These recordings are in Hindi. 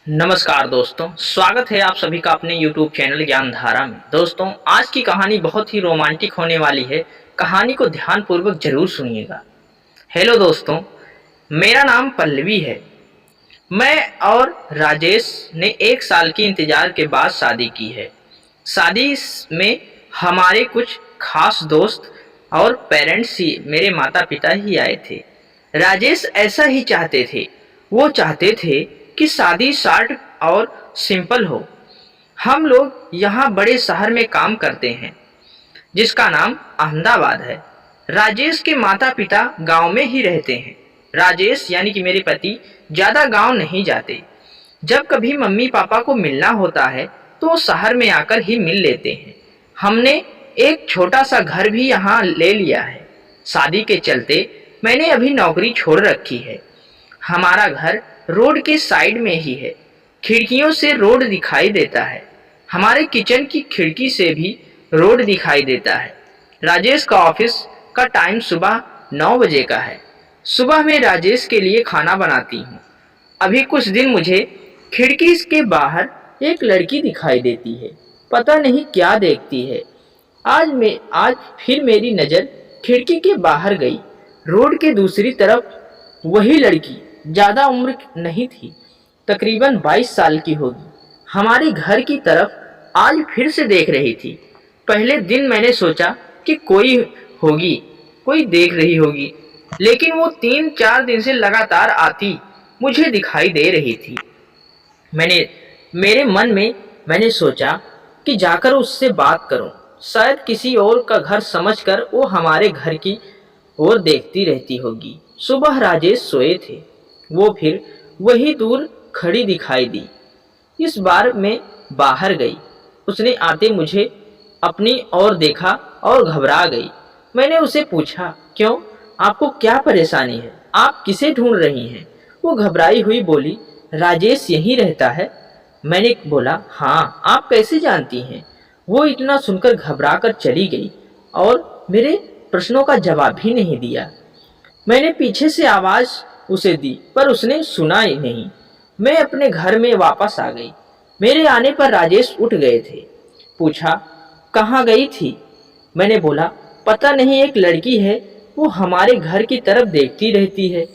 नमस्कार दोस्तों, स्वागत है आप सभी का अपने YouTube चैनल ज्ञान धारा में। दोस्तों, आज की कहानी बहुत ही रोमांटिक होने वाली है। कहानी को ध्यानपूर्वक जरूर सुनिएगा। हेलो दोस्तों, मेरा नाम पल्लवी है। मैं और राजेश ने 1 साल की इंतजार के बाद शादी की है। शादी में हमारे कुछ खास दोस्त और पेरेंट्स ही, मेरे माता पिता ही आए थे। राजेश ऐसा ही चाहते थे। वो चाहते थे कि शादी शॉर्ट और सिंपल हो। हम लोग यहाँ बड़े शहर में काम करते हैं जिसका नाम अहमदाबाद है। राजेश के माता पिता गांव में ही रहते हैं। राजेश यानी कि मेरे पति ज़्यादा गांव नहीं जाते। जब कभी मम्मी पापा को मिलना होता है तो शहर में आकर ही मिल लेते हैं। हमने एक छोटा सा घर भी यहाँ ले लिया है। शादी के चलते मैंने अभी नौकरी छोड़ रखी है। हमारा घर रोड के साइड में ही है। खिड़कियों से रोड दिखाई देता है। हमारे किचन की खिड़की से भी रोड दिखाई देता है। राजेश का ऑफिस का टाइम सुबह 9 बजे का है। सुबह मैं राजेश के लिए खाना बनाती हूँ। अभी कुछ दिन मुझे खिड़की के बाहर एक लड़की दिखाई देती है। पता नहीं क्या देखती है। आज फिर मेरी नज़र खिड़की के बाहर गई। रोड के दूसरी तरफ वही लड़की, ज़्यादा उम्र नहीं थी, तकरीबन 22 साल की होगी, हमारे घर की तरफ आज फिर से देख रही थी। पहले दिन मैंने सोचा कि कोई देख रही होगी, लेकिन वो 3-4 दिन से लगातार आती मुझे दिखाई दे रही थी। मेरे मन में मैंने सोचा कि जाकर उससे बात करूं। शायद किसी और का घर समझकर वो हमारे घर की ओर देखती रहती होगी। सुबह राजेश सोए थे। वो फिर वही दूर खड़ी दिखाई दी। इस बार मैं बाहर गई। उसने आते मुझे अपनी ओर देखा और घबरा गई। मैंने उसे पूछा, क्यों, आपको क्या परेशानी है? आप किसे ढूंढ रही हैं? वो घबराई हुई बोली, राजेश यहीं रहता है। मैंने बोला, हाँ, आप कैसे जानती हैं? वो इतना सुनकर घबरा कर चली गई और मेरे प्रश्नों का जवाब भी नहीं दिया। मैंने पीछे से आवाज़ उसे दी पर उसने सुना ही नहीं। मैं अपने घर में वापस आ गई। मेरे आने पर राजेश उठ गए थे। पूछा, कहाँ गई थी? मैंने बोला, पता नहीं, एक लड़की है, वो हमारे घर की तरफ देखती रहती है।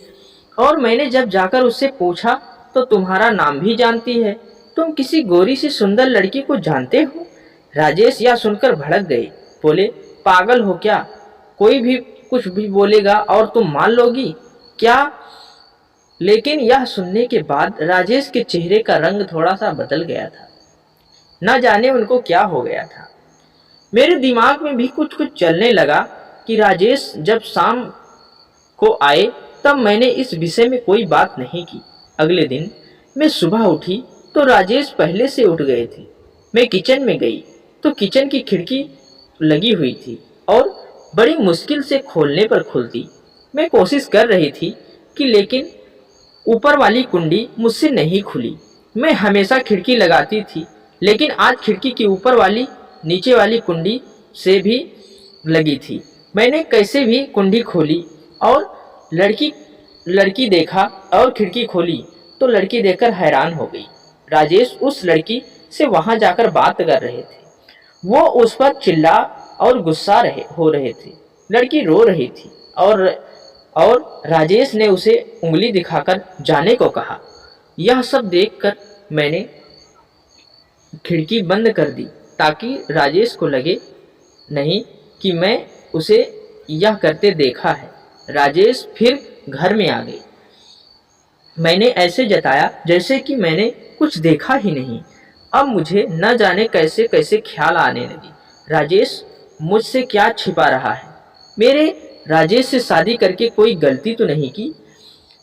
और मैंने जब जाकर उससे पूछा तो तुम्हारा नाम भी जानती है। तुम किसी गोरी सी सुंदर लड़की को जानते हो? राजेश यह सुनकर भड़क गए। बोले, पागल हो क्या? कोई भी कुछ भी बोलेगा और तुम मान लोगी क्या? लेकिन यह सुनने के बाद राजेश के चेहरे का रंग थोड़ा सा बदल गया था। न जाने उनको क्या हो गया था। मेरे दिमाग में भी कुछ कुछ चलने लगा कि राजेश जब शाम को आए तब मैंने इस विषय में कोई बात नहीं की। अगले दिन मैं सुबह उठी तो राजेश पहले से उठ गए थे। मैं किचन में गई तो किचन की खिड़की लगी हुई थी और बड़ी मुश्किल से खोलने पर खुलती। मैं कोशिश कर रही थी कि लेकिन ऊपर वाली कुंडी मुझसे नहीं खुली। मैं हमेशा खिड़की लगाती थी, लेकिन आज खिड़की की ऊपर वाली नीचे वाली कुंडी से भी लगी थी। मैंने कैसे भी कुंडी खोली और लड़की देखा और खिड़की खोली तो लड़की देखकर हैरान हो गई। राजेश उस लड़की से वहां जाकर बात कर रहे थे। वो उस पर चिल्ला और गुस्सा हो रहे थे। लड़की रो रही थी और राजेश ने उसे उंगली दिखाकर जाने को कहा। यह सब देखकर मैंने खिड़की बंद कर दी ताकि राजेश को लगे नहीं कि मैं उसे यह करते देखा है। राजेश फिर घर में आ गई। मैंने ऐसे जताया जैसे कि मैंने कुछ देखा ही नहीं। अब मुझे न जाने कैसे कैसे ख्याल आने लगे। राजेश मुझसे क्या छिपा रहा है? मेरे राजेश से शादी करके कोई गलती तो नहीं की?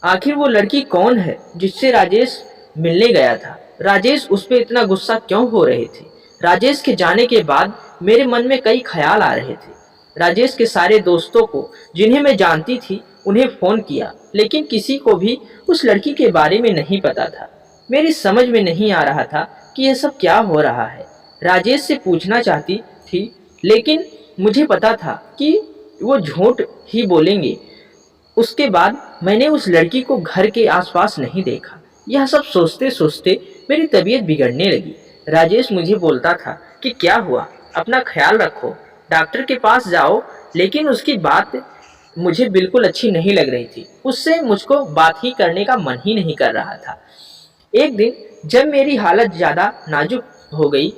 आखिर वो लड़की कौन है जिससे राजेश मिलने गया था? राजेश उस पर इतना गुस्सा क्यों हो रहे थे? राजेश के जाने के बाद मेरे मन में कई ख्याल आ रहे थे। राजेश के सारे दोस्तों को जिन्हें मैं जानती थी उन्हें फ़ोन किया, लेकिन किसी को भी उस लड़की के बारे में नहीं पता था। मेरी समझ में नहीं आ रहा था कि यह सब क्या हो रहा है। राजेश से पूछना चाहती थी, लेकिन मुझे पता था कि वो झूठ ही बोलेंगे। उसके बाद मैंने उस लड़की को घर के आसपास नहीं देखा। यह सब सोचते सोचते मेरी तबीयत बिगड़ने लगी। राजेश मुझे बोलता था कि क्या हुआ, अपना ख्याल रखो, डॉक्टर के पास जाओ, लेकिन उसकी बात मुझे बिल्कुल अच्छी नहीं लग रही थी। उससे मुझको बात ही करने का मन ही नहीं कर रहा था। एक दिन जब मेरी हालत ज़्यादा नाजुक हो गई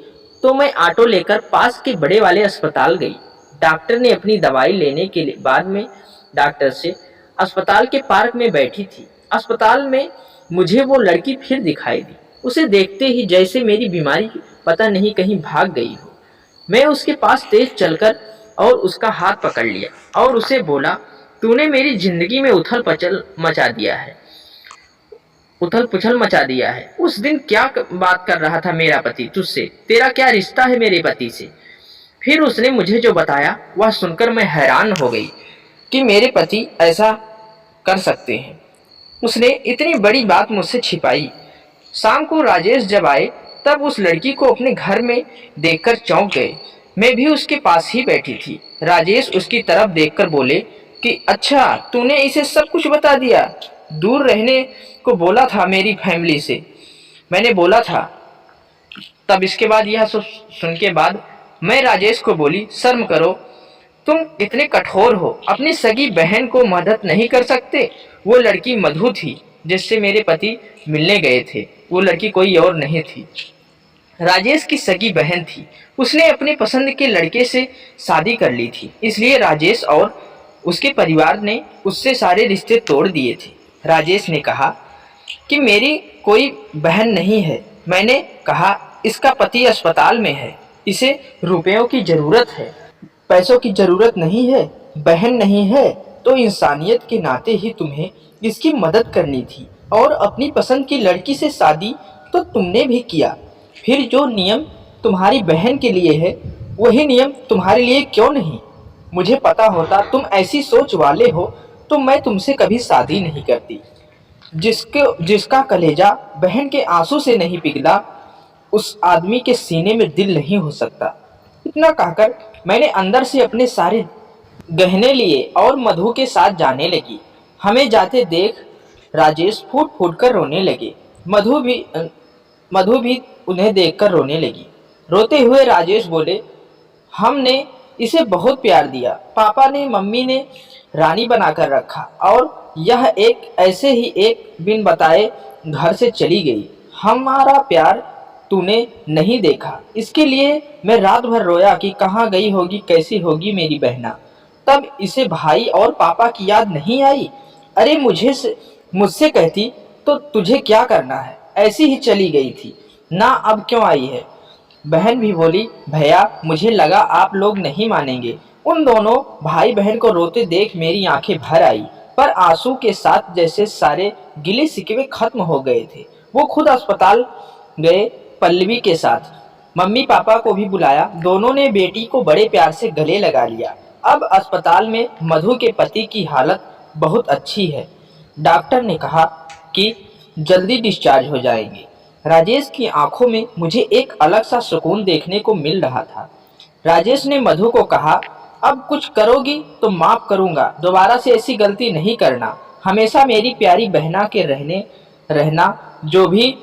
तो मैं ऑटो लेकर पास के बड़े वाले अस्पताल गई। डॉक्टर ने अपनी दवाई लेने के बाद में डॉक्टर से अस्पताल के पार्क में बैठी थी। अस्पताल में मुझे वो लड़की फिर दिखाई दी। उसे देखते ही जैसे मेरी बीमारी पता नहीं कहीं भाग गई हो। मैं उसके पास तेज चलकर और उसका हाथ पकड़ लिया और उसे बोला, तूने मेरी जिंदगी में उथल पुथल मचा दिया है। उस दिन क्या बात कर रहा था मेरा पति तुझसे, तेरा क्या रिश्ता है मेरे पति से। फिर उसने मुझे जो बताया वह सुनकर मैं हैरान हो गई कि मेरे पति ऐसा कर सकते हैं। उसने इतनी बड़ी बात मुझसे छिपाई। शाम को राजेश जब आए तब उस लड़की को अपने घर में देखकर चौंक गए। मैं भी उसके पास ही बैठी थी। राजेश उसकी तरफ देखकर बोले कि अच्छा, तूने इसे सब कुछ बता दिया। दूर रहने को बोला था मेरी फैमिली से, मैंने बोला था। तब इसके बाद यह सब सुन के बाद मैं राजेश को बोली, शर्म करो, तुम इतने कठोर हो, अपनी सगी बहन को मदद नहीं कर सकते। वो लड़की मधु थी जिससे मेरे पति मिलने गए थे। वो लड़की कोई और नहीं थी, राजेश की सगी बहन थी। उसने अपने पसंद के लड़के से शादी कर ली थी, इसलिए राजेश और उसके परिवार ने उससे सारे रिश्ते तोड़ दिए थे। राजेश ने कहा कि मेरी कोई बहन नहीं है। मैंने कहा, इसका पति अस्पताल में है, इसे रुपयों की ज़रूरत है, पैसों की ज़रूरत नहीं है। बहन नहीं है तो इंसानियत के नाते ही तुम्हें इसकी मदद करनी थी, और अपनी पसंद की लड़की से शादी तो तुमने भी किया। फिर जो नियम तुम्हारी बहन के लिए है वही नियम तुम्हारे लिए क्यों नहीं। मुझे पता होता तुम ऐसी सोच वाले हो तो मैं तुमसे कभी शादी नहीं करती। जिसका कलेजा बहन के आंसू से नहीं पिघला, उस आदमी के सीने में दिल नहीं हो सकता। इतना कहकर मैंने अंदर से अपने सारे गहने लिए और मधु के साथ जाने लगी। हमें जाते देख राजेश फूट फूट कर रोने लगे। मधु भी उन्हें देखकर रोने लगी। रोते हुए राजेश बोले, हमने इसे बहुत प्यार दिया, पापा ने मम्मी ने रानी बनाकर रखा, और यह एक ऐसे ही एक बिन बताए घर से चली गई। हमारा प्यार तूने नहीं देखा, इसके लिए मैं रात भर रोया कि कहाँ गई होगी, कैसी होगी मेरी बहना। तब इसे भाई और पापा की याद नहीं आई। अरे मुझसे कहती तो तुझे क्या करना है, ऐसी ही चली गई थी ना, अब क्यों आई है। बहन भी बोली, भैया मुझे लगा आप लोग नहीं मानेंगे। उन दोनों भाई बहन को रोते देख मेरी आंखें भर आई, पर आंसू के साथ जैसे सारे गिले शिकवे खत्म हो गए थे। वो खुद अस्पताल गए पल्लवी के साथ। मम्मी पापा को भी बुलाया। दोनों ने बेटी को बड़े प्यार से गले लगा लिया। अब अस्पताल में मधु के पति की हालत बहुत अच्छी है। डॉक्टर ने कहा कि जल्दी डिस्चार्ज हो जाएंगे। राजेश की आंखों में मुझे एक अलग सा सुकून देखने को मिल रहा था। राजेश ने मधु को कहा, अब कुछ करोगी तो माफ करूंगा, दोबारा से ऐसी गलती नहीं करना। हमेशा मेरी प्यारी बहना के रहना, जो भी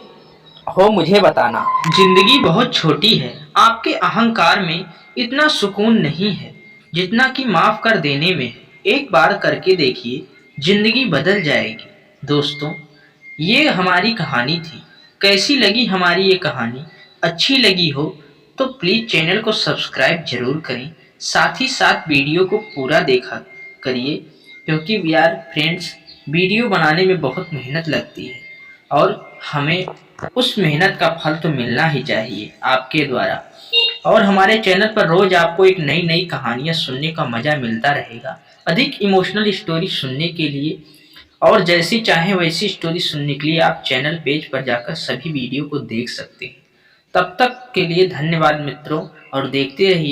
हो मुझे बताना। जिंदगी बहुत छोटी है, आपके अहंकार में इतना सुकून नहीं है जितना कि माफ कर देने में। एक बार करके देखिए, जिंदगी बदल जाएगी। दोस्तों, ये हमारी कहानी थी। कैसी लगी हमारी ये कहानी? अच्छी लगी हो तो प्लीज़ चैनल को सब्सक्राइब जरूर करें, साथ ही साथ वीडियो को पूरा देखा करिए, क्योंकि यार फ्रेंड्स, वीडियो बनाने में बहुत मेहनत लगती है और हमें उस मेहनत का फल तो मिलना ही चाहिए आपके द्वारा। और हमारे चैनल पर रोज आपको एक नई नई कहानियाँ सुनने का मज़ा मिलता रहेगा। अधिक इमोशनल स्टोरी सुनने के लिए और जैसी चाहे वैसी स्टोरी सुनने के लिए आप चैनल पेज पर जाकर सभी वीडियो को देख सकते हैं। तब तक के लिए धन्यवाद मित्रों, और देखते रहिए